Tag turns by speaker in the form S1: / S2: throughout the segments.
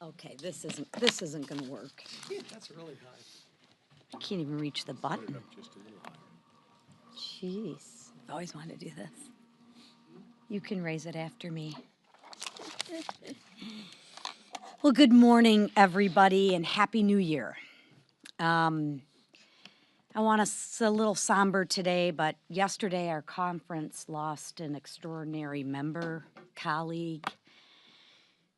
S1: Okay, this isn't gonna work.
S2: Yeah, that's really high.
S1: I can't even reach the
S2: Put it
S1: button.
S2: up just a little higher.
S1: Jeez, I've always wanted to do this. You can raise it after me. Well, good morning, everybody, and Happy New Year. I want us a little somber today, but yesterday our conference lost an extraordinary member, colleague,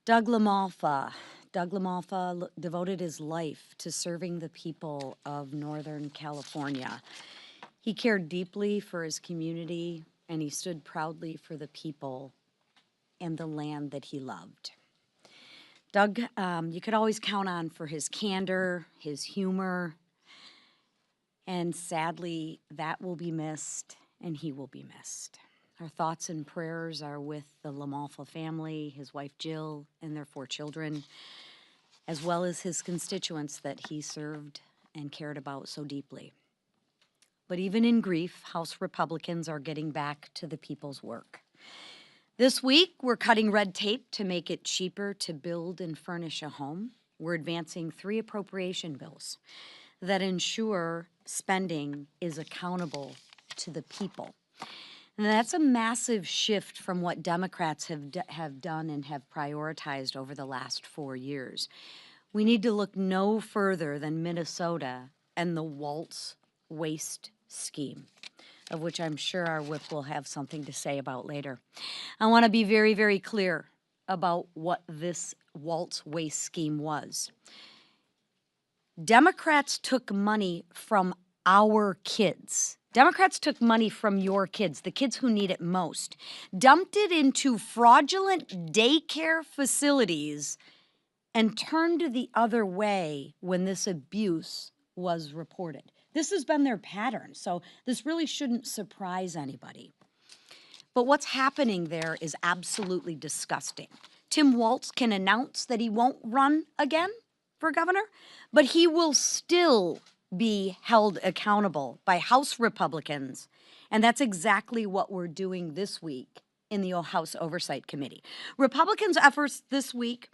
S1: Doug LaMalfa. Doug LaMalfa devoted his life to serving the people of Northern California. He cared deeply for his community, and he stood proudly for the people and the land that he loved. Doug, you could always count on for his candor, his humor, and sadly, that will be missed, and he will be missed. Our thoughts and prayers are with the LaMalfa family, his wife Jill, and their 4 children, as well as his constituents that he served and cared about so deeply. But even in grief, House Republicans are getting back to the people's work. This week, we're cutting red tape to make it cheaper to build and furnish a home. We're advancing 3 appropriation bills that ensure spending is accountable to the people. And that's a massive shift from what Democrats have done and have prioritized over the last 4 years. We need to look no further than Minnesota and the Waltz waste scheme, of which I'm sure our whip will have something to say about later. I want to be very, very clear about what this Waltz waste scheme was. Democrats took money from our kids. Democrats took money from your kids, the kids who need it most, dumped it into fraudulent daycare facilities, and turned the other way when this abuse was reported. This has been their pattern, so this really shouldn't surprise anybody. But what's happening there is absolutely disgusting. Tim Walz can announce that he won't run again for governor, but he will still be held accountable by House Republicans, and that's exactly what we're doing this week in the House Oversight Committee. Republicans' efforts this week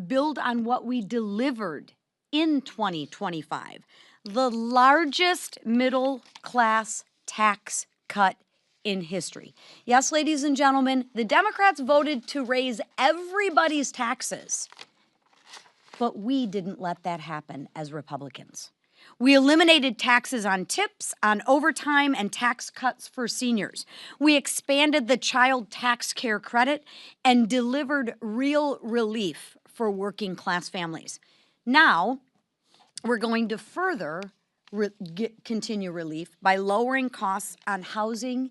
S1: build on what we delivered in 2025, the largest middle-class tax cut in history. Yes, ladies and gentlemen, the Democrats voted to raise everybody's taxes, but we didn't let that happen as Republicans. We eliminated taxes on tips, on overtime, and tax cuts for seniors. We expanded the child tax care credit and delivered real relief for working class families. Now, we're going to further continue relief by lowering costs on housing,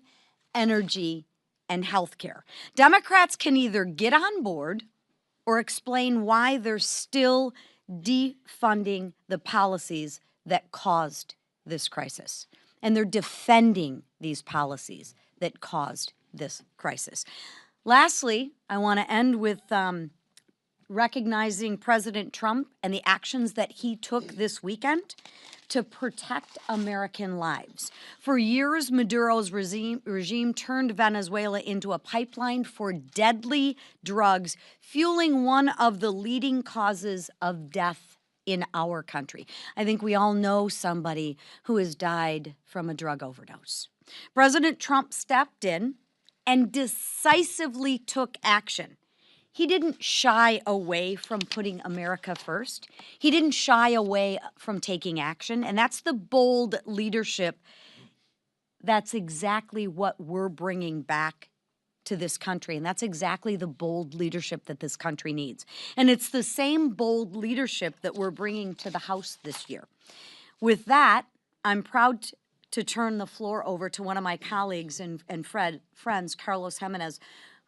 S1: energy, and health care. Democrats can either get on board or explain why they're still defunding the policies that caused this crisis. And they're defending these policies that caused this crisis. Lastly, I want to end with recognizing President Trump and the actions that he took this weekend to protect American lives. For years, Maduro's regime turned Venezuela into a pipeline for deadly drugs, fueling one of the leading causes of death in our country. I think we all know somebody who has died from a drug overdose. President Trump stepped in and decisively took action. He didn't shy away from putting America first. He didn't shy away from taking action, and that's the bold leadership. That's exactly what we're bringing back to this country, and that's exactly the bold leadership that this country needs. And it's the same bold leadership that we're bringing to the House this year. With that, I'm proud to turn the floor over to one of my colleagues and friends, Carlos Gimenez,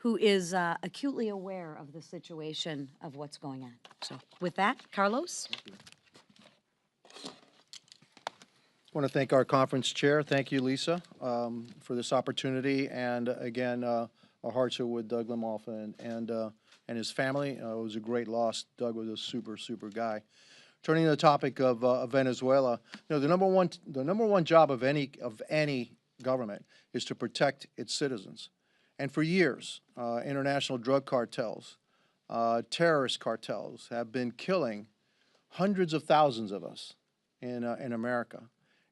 S1: who is acutely aware of the situation of what's going on. So with that, Carlos.
S2: I want to thank our conference chair. Thank you, Lisa, for this opportunity. And again, our hearts are with Doug LaMalfa and his family. It was a great loss. Doug was a super guy. Turning to the topic of Venezuela, you know, the number one job of any government is to protect its citizens. And for years, international drug cartels terrorist cartels have been killing hundreds of thousands of us in America,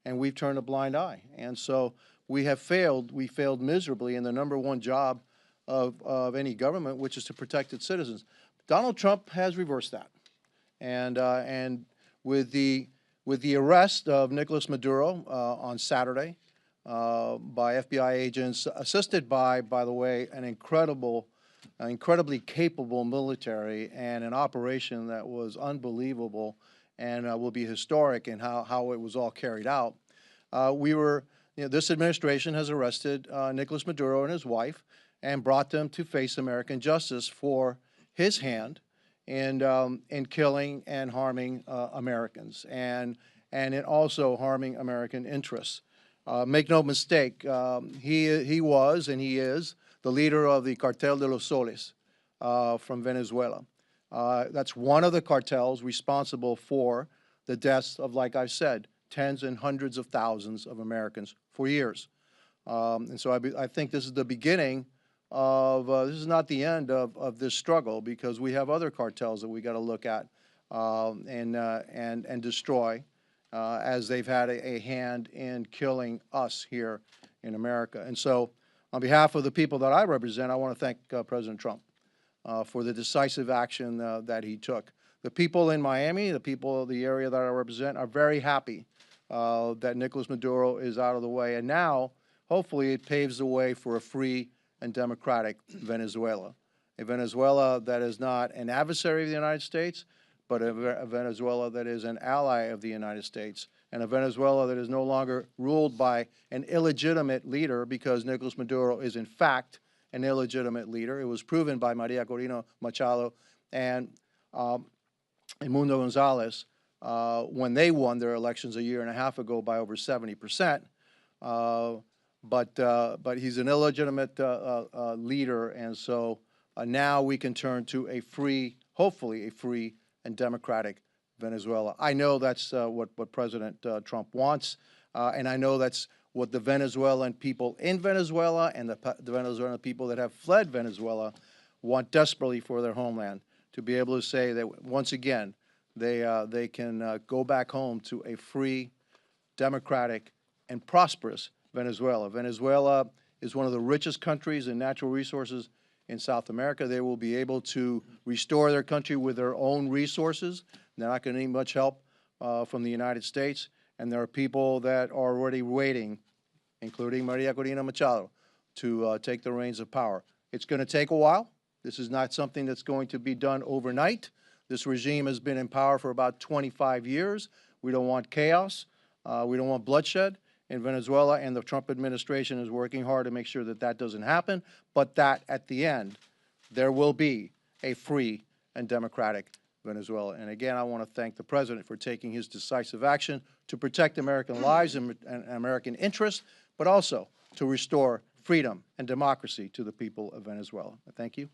S2: and we've turned a blind eye. And so we have failed. We failed miserably in the number one job of any government, which is to protect its citizens. Donald Trump has reversed that, and with the arrest of Nicolás Maduro on Saturday by FBI agents, assisted by the way, an incredibly capable military and an operation that was unbelievable and will be historic in how it was all carried out. This administration has arrested Nicolás Maduro and his wife and brought them to face American justice for his hand in killing and harming Americans and in also harming American interests. Make no mistake, he was and he is the leader of the Cartel de los Soles from Venezuela. That's one of the cartels responsible for the deaths of, like I said, tens and hundreds of thousands of Americans for years. And so I think this is the beginning of, this is not the end of this struggle, because we have other cartels that we got to look at and destroy as they've had a hand in killing us here in America. And so on behalf of the people that I represent, I want to thank President Trump for the decisive action that he took. The people in Miami, the people of the area that I represent, are very happy that Nicolás Maduro is out of the way. And now, hopefully, it paves the way for a free and democratic Venezuela. A Venezuela that is not an adversary of the United States, but a Venezuela that is an ally of the United States, and a Venezuela that is no longer ruled by an illegitimate leader, because Nicolás Maduro is, in fact, an illegitimate leader. It was proven by Corina Machado and Mundo Gonzalez when they won their elections a year and a half ago by over 70%. But he's an illegitimate leader, and so now we can turn to a free, hopefully a free and democratic Venezuela. I know that's what President Trump wants, and I know that's what the Venezuelan people in Venezuela and the Venezuelan people that have fled Venezuela want desperately for their homeland, to be able to say that once again they can go back home to a free, democratic, and prosperous Venezuela. Venezuela is one of the richest countries in natural resources in South America. They will be able to restore their country with their own resources. They're not going to need much help from the United States. And there are people that are already waiting, including Corina Machado, to take the reins of power. It's going to take a while. This is not something that's going to be done overnight. This regime has been in power for about 25 years. We don't want chaos. We don't want bloodshed in Venezuela, and the Trump administration is working hard to make sure that that doesn't happen, but that at the end, there will be a free and democratic Venezuela. And again, I want to thank the President for taking his decisive action to protect American lives and American interests, but also to restore freedom and democracy to the people of Venezuela. Thank you.